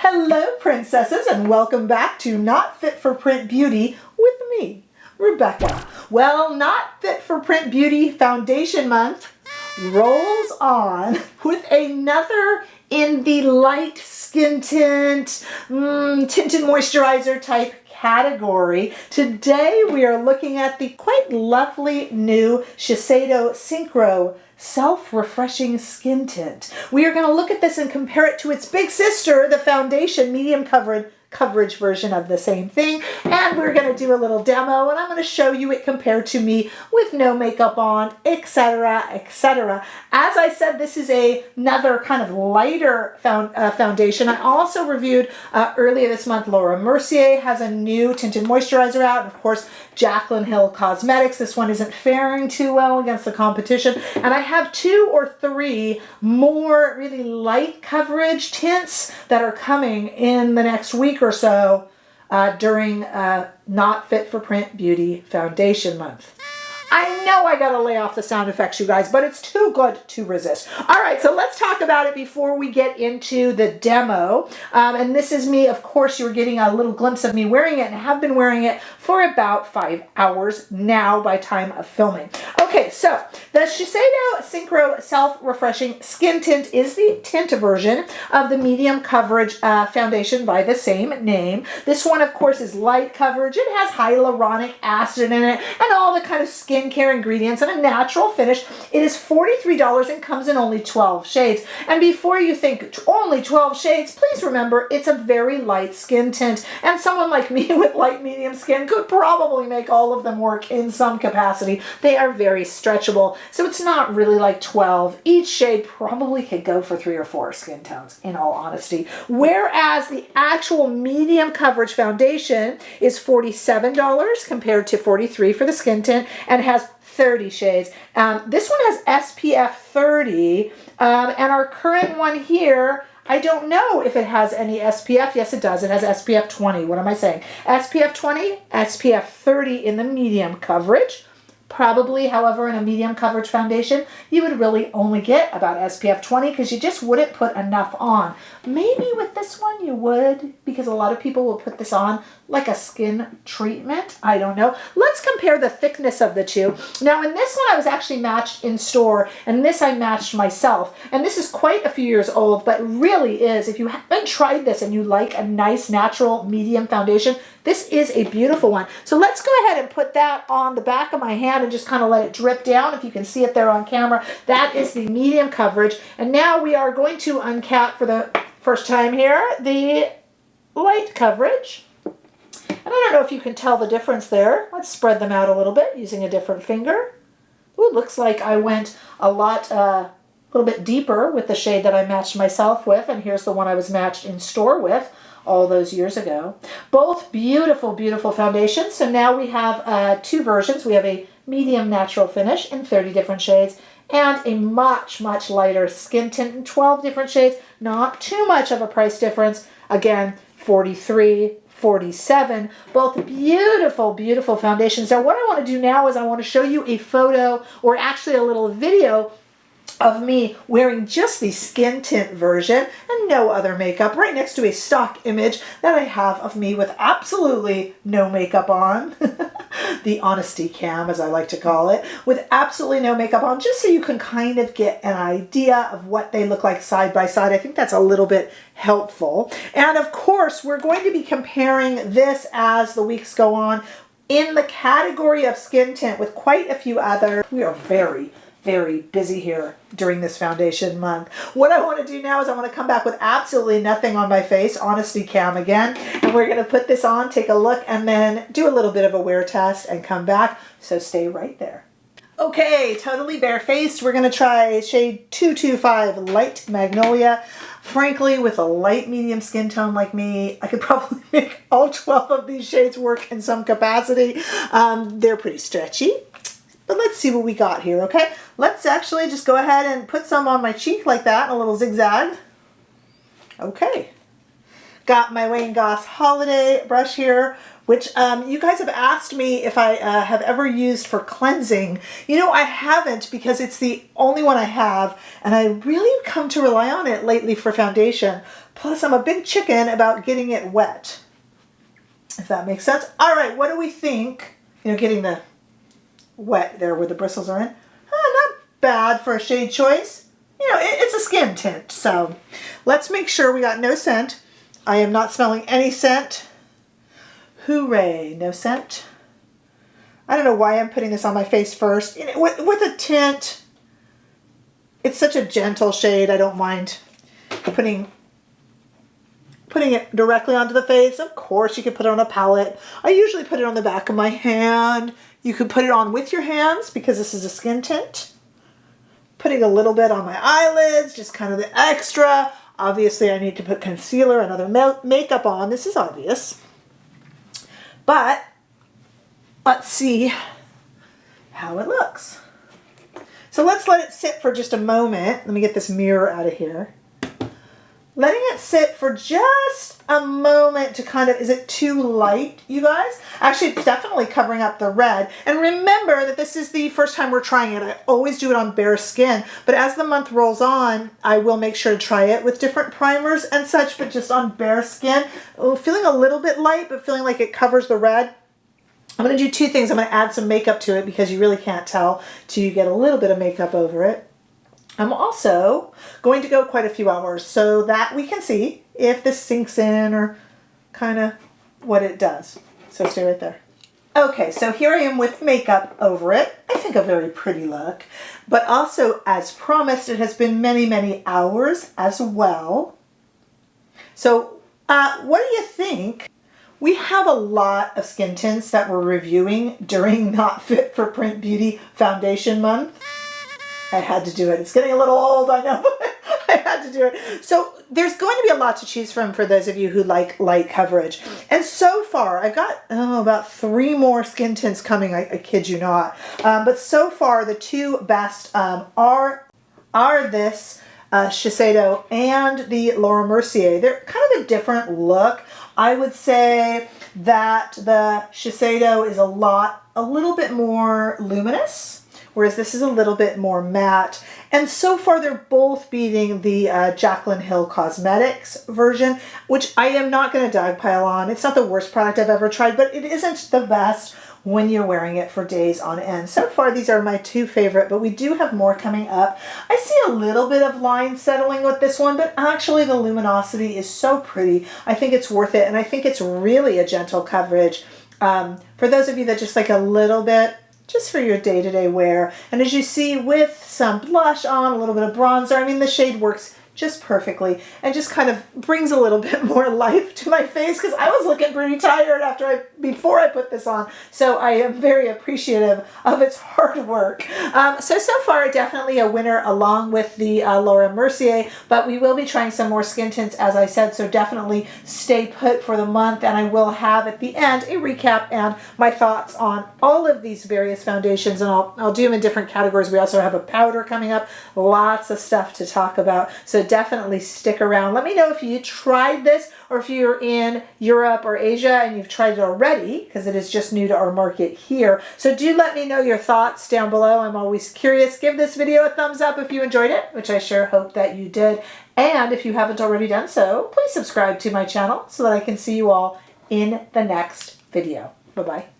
Hello, princesses, and welcome back to Not Fit for Print Beauty with me, Rebecca. Well, Not Fit for Print Beauty Foundation Month rolls on with another in the light skin tint, tinted moisturizer type category. Today we are looking at the quite lovely new Shiseido Synchro self-refreshing skin tint. We are going to look at this and compare it to its big sister, the foundation medium coverage version of the same thing, and we're going to do a little demo, and I'm going to show you it compared to me with no makeup on, etc., etc. As I said, this is another kind of lighter foundation. I also reviewed earlier this month, Laura Mercier has a new tinted moisturizer out, and of course Jaclyn Hill Cosmetics. This one isn't faring too well against the competition, and I have 2 or 3 more really light coverage tints that are coming in the next week or so during Not Fit for Print Beauty Foundation Month. I know I gotta lay off the sound effects, you guys, but it's too good to resist. All right, so let's talk about it before we get into the demo. And this is me. Of course, you're getting a little glimpse of me wearing it, and I have been wearing it for about 5 hours now by time of filming. Okay, so the Shiseido Synchro Self-Refreshing Skin Tint is the tint version of the medium coverage foundation by the same name. This one, of course, is light coverage. It has hyaluronic acid in it and all the kind of skincare ingredients and a natural finish. It is $43 and comes in only 12 shades. And before you think only 12 shades, please remember it's a very light skin tint, and someone like me with light medium skin could probably make all of them work in some capacity. They are very stretchable, so it's not really like 12. Each shade probably could go for 3 or 4 skin tones, in all honesty. Whereas the actual medium coverage foundation is $47 compared to $43 for the skin tint, and has 30 shades. This one has SPF 30, and our current one here, I don't know if it has any SPF. Yes, it does. It has SPF 20. What am I saying? SPF 20, SPF 30 in the medium coverage. Probably, however, in a medium coverage foundation, you would really only get about SPF 20 because you just wouldn't put enough on. Maybe with this one you would, because a lot of people will put this on like a skin treatment. I don't know. Let's compare the thickness of the two. Now, in this one, I was actually matched in store, and this I matched myself. And this is quite a few years old, but really is, if you haven't tried this and you like a nice natural medium foundation, this is a beautiful one. So let's go ahead and put that on the back of my hand and just kind of let it drip down. If you can see it there on camera, that is the medium coverage. And now we are going to uncap for the first time here the light coverage. And I don't know if you can tell the difference there. Let's spread them out a little bit using a different finger. Ooh, looks like I went a little bit deeper with the shade that I matched myself with. And here's the one I was matched in store with all those years ago. Both beautiful, beautiful foundations. So now we have 2 versions. We have a medium natural finish in 30 different shades and a much, much lighter skin tint in 12 different shades. Not too much of a price difference. Again, $43, $47, both beautiful, beautiful foundations. Now what I want to do now is I want to show you a photo, or actually a little video, of me wearing just the skin tint version and no other makeup, right next to a stock image that I have of me with absolutely no makeup on. The honesty cam, as I like to call it, with absolutely no makeup on, just so you can kind of get an idea of what they look like side by side. I think that's a little bit helpful. And of course, we're going to be comparing this as the weeks go on in the category of skin tint with quite a few other. We are very, very busy here during this foundation month. What I want to do now is I want to come back with absolutely nothing on my face, honesty cam again, and we're going to put this on, take a look, and then do a little bit of a wear test and come back, so stay right there. Okay, totally barefaced. We're going to try shade 225 Light Magnolia. Frankly, with a light medium skin tone like me, I could probably make all 12 of these shades work in some capacity. They're pretty stretchy. But let's see what we got here, okay? Let's actually just go ahead and put some on my cheek like that, a little zigzag. Okay. Got my Wayne Goss Holiday brush here, which you guys have asked me if I have ever used for cleansing. You know, I haven't, because it's the only one I have, and I really come to rely on it lately for foundation. Plus, I'm a big chicken about getting it wet, if that makes sense. All right, what do we think? You know, getting the wet there where the bristles are in. Not bad for a shade choice. You know, it's a skin tint, so let's make sure we got no scent. I am not smelling any scent. Hooray, no scent. I don't know why I'm putting this on my face first. You know, with a tint, it's such a gentle shade. I don't mind putting it directly onto the face. Of course, you could put it on a palette. I usually put it on the back of my hand. You could put it on with your hands because this is a skin tint. Putting a little bit on my eyelids, just kind of the extra. Obviously, I need to put concealer and other makeup on. This is obvious. But let's see how it looks. So let's let it sit for just a moment. Let me get this mirror out of here. Letting it sit for just a moment to kind of, is it too light, you guys? Actually, it's definitely covering up the red. And remember that this is the first time we're trying it. I always do it on bare skin, but as the month rolls on, I will make sure to try it with different primers and such, but just on bare skin. Feeling a little bit light, but feeling like it covers the red. I'm going to do two things. I'm going to add some makeup to it because you really can't tell till you get a little bit of makeup over it. I'm also going to go quite a few hours so that we can see if this sinks in or kind of what it does. So stay right there. Okay, so here I am with makeup over it. I think a very pretty look, but also as promised, it has been many, many hours as well. So what do you think? We have a lot of skin tints that we're reviewing during Not Fit for Print Beauty Foundation Month. I had to do it. It's getting a little old, I know, but I had to do it. So there's going to be a lot to choose from for those of you who like light coverage. And so far, I've got about 3 more skin tints coming, I kid you not. But so far, the 2 best are this Shiseido and the Laura Mercier. They're kind of a different look. I would say that the Shiseido is a little bit more luminous, whereas this is a little bit more matte. And so far, they're both beating the Jaclyn Hill Cosmetics version, which I am not going to dogpile on. It's not the worst product I've ever tried, but it isn't the best when you're wearing it for days on end. So far, these are my 2 favorite, but we do have more coming up. I see a little bit of line settling with this one, but actually the luminosity is so pretty. I think it's worth it, and I think it's really a gentle coverage. For those of you that just like a little bit, just for your day-to-day wear. And as you see, with some blush on, a little bit of bronzer, I mean, the shade works just perfectly and just kind of brings a little bit more life to my face because I was looking pretty tired before I put this on. So I am very appreciative of its hard work. So far, definitely a winner along with the Laura Mercier, but we will be trying some more skin tints, as I said, so definitely stay put for the month, and I will have at the end a recap and my thoughts on all of these various foundations, and I'll do them in different categories. We also have a powder coming up, lots of stuff to talk about, so definitely stick around. Let me know if you tried this or if you're in Europe or Asia and you've tried it already, because it is just new to our market here. So do let me know your thoughts down below. I'm always curious. Give this video a thumbs up if you enjoyed it, which I sure hope that you did. And if you haven't already done so, please subscribe to my channel so that I can see you all in the next video. Bye-bye.